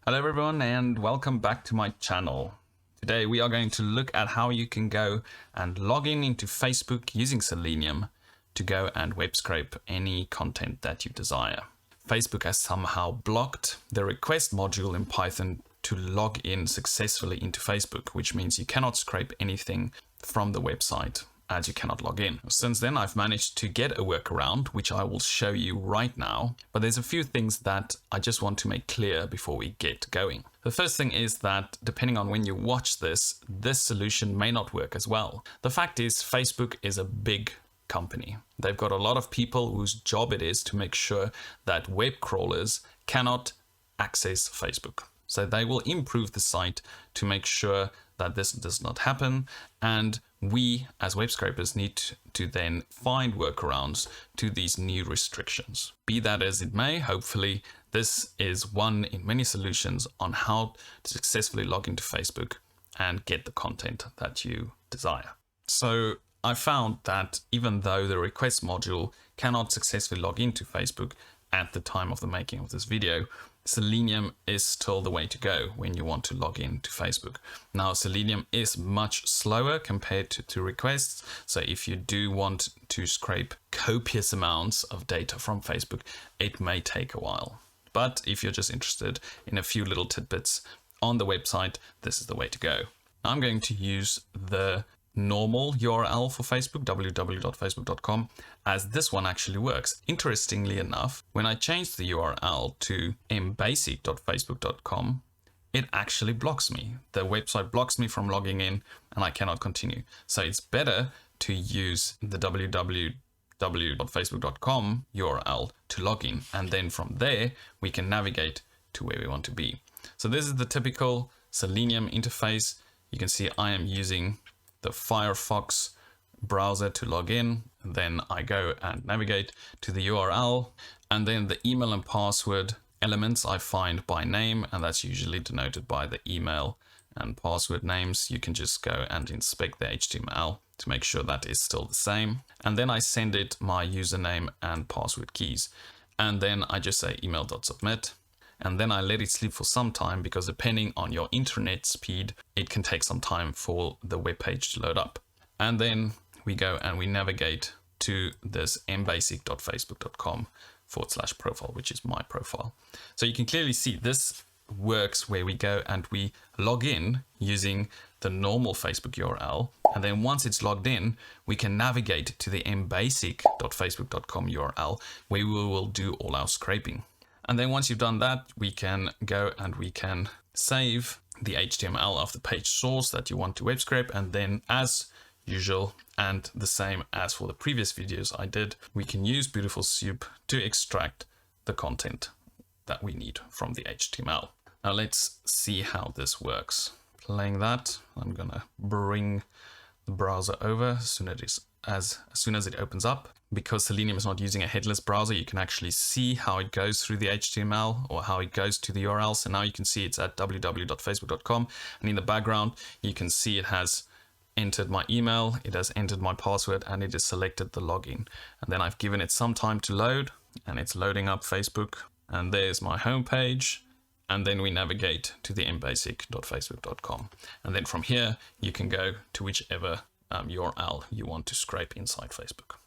Hello everyone and welcome back to my channel. Today we are going to look at how you can go and log in into Facebook using Selenium to go and web scrape any content that you desire. Facebook has somehow blocked the request module in Python to log in successfully into Facebook, which means you cannot scrape anything from the website as you cannot log in. Since then, I've managed to get a workaround, which I will show you right now. But there's a few things that I just want to make clear before we get going. The first thing is that depending on when you watch this solution may not work as well. The fact is, Facebook is a big company. They've got a lot of people whose job it is to make sure that web crawlers cannot access Facebook. So they will improve the site to make sure that this does not happen, and we as web scrapers need to then find workarounds to these new restrictions. Be that as it may, hopefully this is one in many solutions on how to successfully log into Facebook and get the content that you desire. So I found that even though the request module cannot successfully log into Facebook at the time of the making of this video, Selenium is still the way to go when you want to log in to Facebook. Now, Selenium is much slower compared to requests. So if you do want to scrape copious amounts of data from Facebook, it may take a while. But if you're just interested in a few little tidbits on the website, this is the way to go. I'm going to use the normal URL for Facebook, www.facebook.com, as this one actually works. Interestingly enough, when I change the URL to mbasic.facebook.com, it actually blocks me. The website blocks me from logging in and I cannot continue. So it's better to use the www.facebook.com URL to log in, and then from there we can navigate to where we want to be. So this is the typical Selenium interface. You can see I am using the Firefox browser to log in, and then I go and navigate to the URL, and then the email and password elements I find by name, and that's usually denoted by the email and password names. You can just go and inspect the HTML to make sure that is still the same, and then I send it my username and password keys, and then I just say email.submit. And then I let it sleep for some time, because depending on your internet speed, it can take some time for the web page to load up. And then we go and we navigate to this mbasic.facebook.com/profile, which is my profile. So you can clearly see this works where we go and we log in using the normal Facebook URL. And then once it's logged in, we can navigate to the mbasic.facebook.com URL, where we will do all our scraping. And then once you've done that, we can go and we can save the HTML of the page source that you want to web scrape. And then as usual, and the same as for the previous videos I did, we can use Beautiful Soup to extract the content that we need from the HTML. Now let's see how this works. Playing that, I'm gonna bring the browser over as soon as it opens up. Because Selenium is not using a headless browser, you can actually see how it goes through the HTML or how it goes to the URL. So now you can see it's at www.facebook.com, and in the background you can see it has entered my email, it has entered my password, and it has selected the login. And then I've given it some time to load, and it's loading up Facebook, and there's my home page. And then we navigate to the mbasic.facebook.com, and then from here you can go to whichever URL you want to scrape inside Facebook.